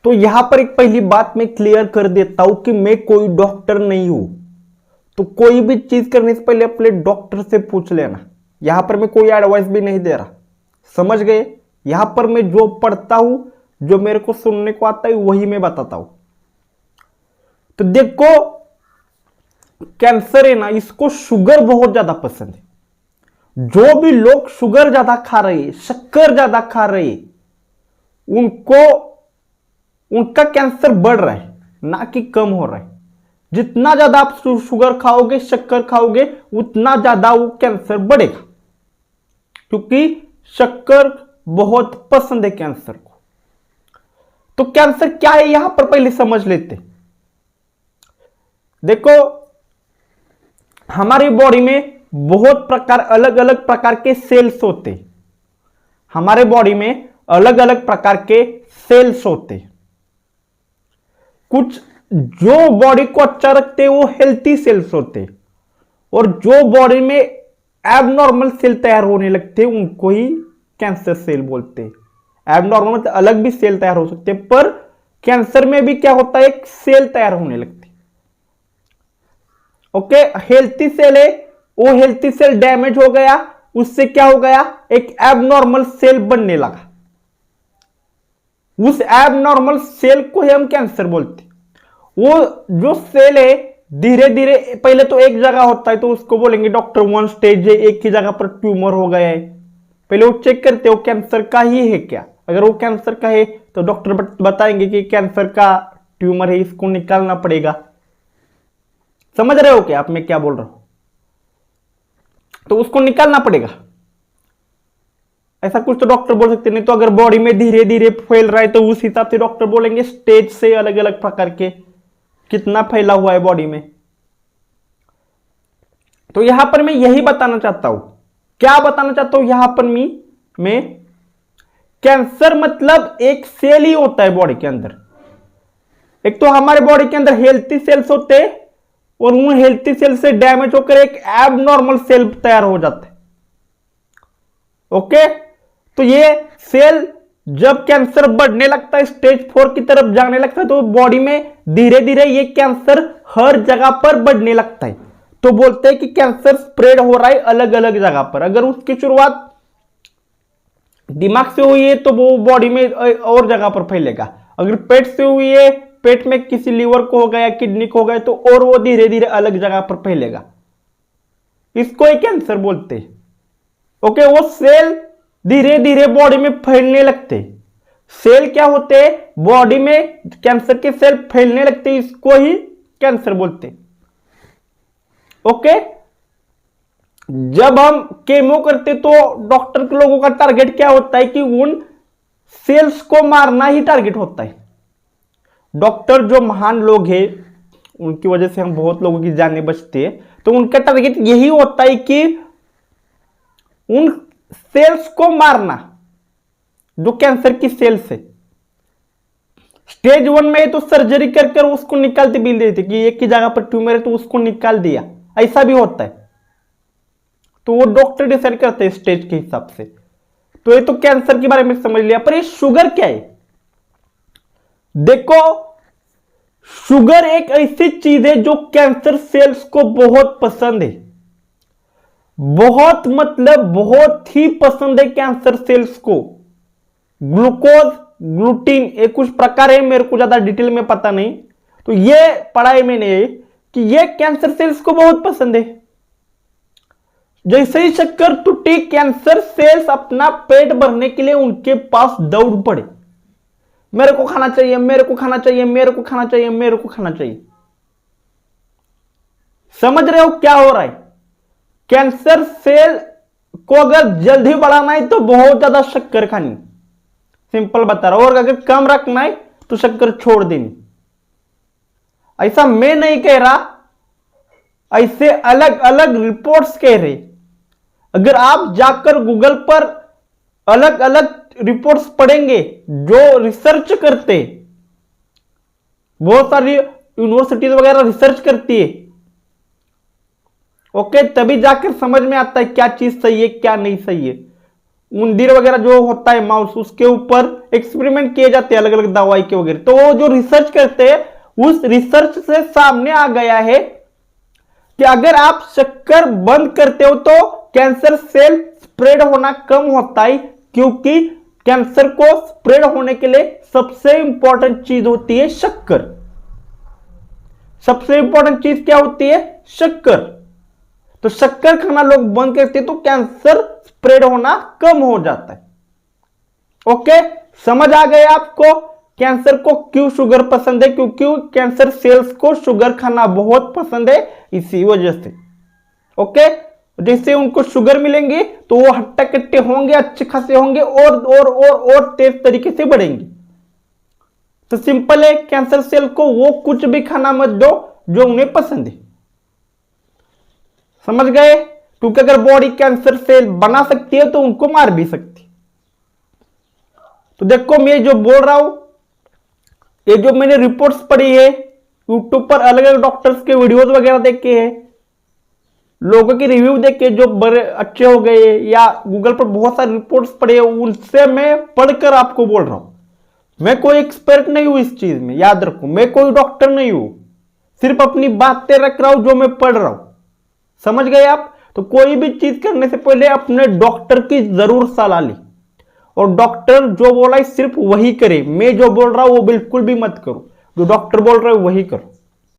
तो यहां पर एक पहली बात मैं क्लियर कर देता हूं कि मैं कोई डॉक्टर नहीं हूं, तो कोई भी चीज करने से पहले अपने डॉक्टर से पूछ लेना। यहां पर मैं कोई एडवाइस भी नहीं दे रहा, समझ गए। यहां पर मैं जो पढ़ता हूं, जो मेरे को सुनने को आता है वही मैं बताता हूं। तो देखो, कैंसर है ना, इसको शुगर बहुत ज्यादा पसंद है। जो भी लोग शुगर ज्यादा खा रहे हैं, शक्कर ज्यादा खा रहे हैं, उनको उनका कैंसर बढ़ रहा है, ना कि कम हो रहा है। जितना ज्यादा आप शुगर खाओगे, शक्कर खाओगे, उतना ज्यादा वो कैंसर बढ़ेगा, क्योंकि शक्कर बहुत पसंद है कैंसर को। तो कैंसर क्या है यहां पर पहले समझ लेते। देखो, हमारी बॉडी में बहुत प्रकार, अलग अलग प्रकार के सेल्स होते। हमारे बॉडी में अलग अलग प्रकार के सेल्स होते। कुछ जो बॉडी को अच्छा रखते हैं वो हेल्थी सेल्स होते, और जो बॉडी में एबनॉर्मल सेल तैयार होने लगते हैं उनको ही कैंसर सेल बोलते हैं। एबनॉर्मल मतलब अलग भी सेल तैयार हो सकते हैं, पर कैंसर में भी क्या होता है, एक सेल तैयार होने लगती है। ओके, हेल्थी सेल है, वो हेल्थी सेल डैमेज हो गया, उससे क्या हो गया, एक एबनॉर्मल सेल बनने लगा। उस एबनॉर्मल सेल को ही हम कैंसर बोलते हैं। वो जो सेल है धीरे धीरे, पहले तो एक जगह होता है तो उसको बोलेंगे डॉक्टर 1 स्टेज है, एक ही जगह पर ट्यूमर हो गया है। पहले वो चेक करते हो कैंसर का ही है क्या। अगर वो कैंसर का है तो डॉक्टर बताएंगे कि कैंसर का ट्यूमर है, इसको निकालना पड़ेगा। समझ रहे हो क्या आप मैं क्या बोल रहा हूं। तो उसको निकालना पड़ेगा, ऐसा कुछ तो डॉक्टर बोल सकते। नहीं तो अगर बॉडी में धीरे धीरे फैल रहा है तो उस हिसाब से डॉक्टर बोलेंगे स्टेज से, अलग अलग प्रकार के कितना फैला हुआ है बॉडी में। तो यहां पर मैं यही बताना चाहता हूं। क्या बताना चाहता हूं यहां पर मैं कैंसर मतलब एक सेल ही होता है बॉडी के अंदर। एक तो हमारे बॉडी के अंदर हेल्थी सेल्स होते हैं, और उन हेल्थी सेल से डैमेज होकर एक एबनॉर्मल सेल तैयार हो जाता है। ओके, तो ये सेल जब कैंसर बढ़ने लगता है, स्टेज 4 की तरफ जाने लगता है, तो बॉडी में धीरे धीरे ये कैंसर हर जगह पर बढ़ने लगता है। तो बोलते हैं कि कैंसर स्प्रेड हो रहा है अलग अलग जगह पर। अगर उसकी शुरुआत दिमाग से हुई है तो वो बॉडी में और जगह पर फैलेगा। अगर पेट से हुई है, पेट में किसी लीवर को हो गया, किडनी को हो गया, तो और वो धीरे धीरे अलग जगह पर फैलेगा। इसको ही कैंसर बोलते हैं। ओके, वो सेल धीरे धीरे बॉडी में फैलने लगते। सेल क्या होते हैं, बॉडी में कैंसर के सेल फैलने लगते, इसको ही कैंसर बोलते। ओके, जब हम केमो करते तो डॉक्टर के लोगों का टारगेट क्या होता है कि उन सेल्स को मारना ही टारगेट होता है। डॉक्टर जो महान लोग हैं, उनकी वजह से हम बहुत लोगों की जानें बचती है, तो उनका टारगेट यही होता है कि उन सेल्स को मारना जो कैंसर की सेल्स है। स्टेज 1 में तो सर्जरी कर उसको निकालते भी देते कि एक ही जगह पर ट्यूमर है तो उसको निकाल दिया, ऐसा भी होता है। तो वो डॉक्टर डिसाइड करते हैं स्टेज के हिसाब से। तो ये तो कैंसर के बारे में समझ लिया, पर ये शुगर क्या है। देखो, शुगर एक ऐसी चीज है जो कैंसर सेल्स को बहुत पसंद है। बहुत मतलब बहुत ही पसंद है कैंसर सेल्स को। ग्लूकोज, ग्लूटीन, ये कुछ प्रकार है, मेरे को ज्यादा डिटेल में पता नहीं। तो ये पढ़ा है मैंने कि ये कैंसर सेल्स को बहुत पसंद है। जैसे ही शक्कर टूटी, कैंसर सेल्स अपना पेट भरने के लिए उनके पास दौड़ पड़े। मेरे को खाना चाहिए, मेरे को खाना चाहिए, मेरे को खाना चाहिए, मेरे को खाना चाहिए। समझ रहे हो क्या हो रहा है। कैंसर सेल को अगर जल्दी बढ़ाना है तो बहुत ज्यादा शक्कर खानी, सिंपल बता रहा हूं। और अगर कम रखना है तो शक्कर छोड़ देनी। ऐसा मैं नहीं कह रहा, ऐसे अलग अलग रिपोर्ट्स कह रहे। अगर आप जाकर गूगल पर अलग अलग रिपोर्ट्स पढ़ेंगे जो रिसर्च करते, बहुत सारी यूनिवर्सिटीज वगैरह रिसर्च करती है, ओके, तभी जाकर समझ में आता है क्या चीज सही है क्या नहीं सही है। उंदीर वगैरह जो होता है माउस, उसके ऊपर एक्सपेरिमेंट किए जाते हैं अलग अलग दवाई के वगैरह। तो वो जो रिसर्च करते हैं उस रिसर्च से सामने आ गया है कि अगर आप शक्कर बंद करते हो तो कैंसर सेल स्प्रेड होना कम होता है, क्योंकि कैंसर को स्प्रेड होने के लिए सबसे इंपॉर्टेंट चीज होती है शक्कर। सबसे इंपॉर्टेंट चीज क्या होती है? शक्कर। तो शक्कर खाना लोग बंद करते हैं तो कैंसर स्प्रेड होना कम हो जाता है। ओके, समझ आ गए आपको कैंसर को क्यों शुगर पसंद है? क्योंकि कैंसर सेल्स को शुगर खाना बहुत पसंद है, इसी वजह से। ओके, जैसे उनको शुगर मिलेंगे तो वो हट्टा कट्टे होंगे, अच्छे खासे होंगे और तेज तरीके से बढ़ेंगे। तो सिंपल है, कैंसर सेल को वो कुछ भी खाना मत दो जो उन्हें पसंद है। समझ गए? क्योंकि अगर बॉडी कैंसर सेल बना सकती है तो उनको मार भी सकती है। तो देखो मैं जो बोल रहा हूं, ये जो मैंने रिपोर्ट्स पढ़ी है यूट्यूब पर, अलग अलग डॉक्टर्स के वीडियोस वगैरह देखे हैं, लोगों की रिव्यू देख के जो बड़े अच्छे हो गए, या गूगल पर बहुत सारी रिपोर्ट्स पढ़ी है, उनसे मैं पढ़कर आपको बोल रहा हूं। मैं कोई एक्सपर्ट नहीं हूं इस चीज में, याद रखो, मैं कोई डॉक्टर नहीं हूं, सिर्फ अपनी बातें रख रहा हूं जो मैं पढ़ रहा हूं। समझ गए आप? तो कोई भी चीज करने से पहले अपने डॉक्टर की जरूर सलाह ली, और डॉक्टर जो बोला है सिर्फ वही करे। मैं जो बोल रहा हूं वो बिल्कुल भी मत करो, जो डॉक्टर बोल रहा है वही करो।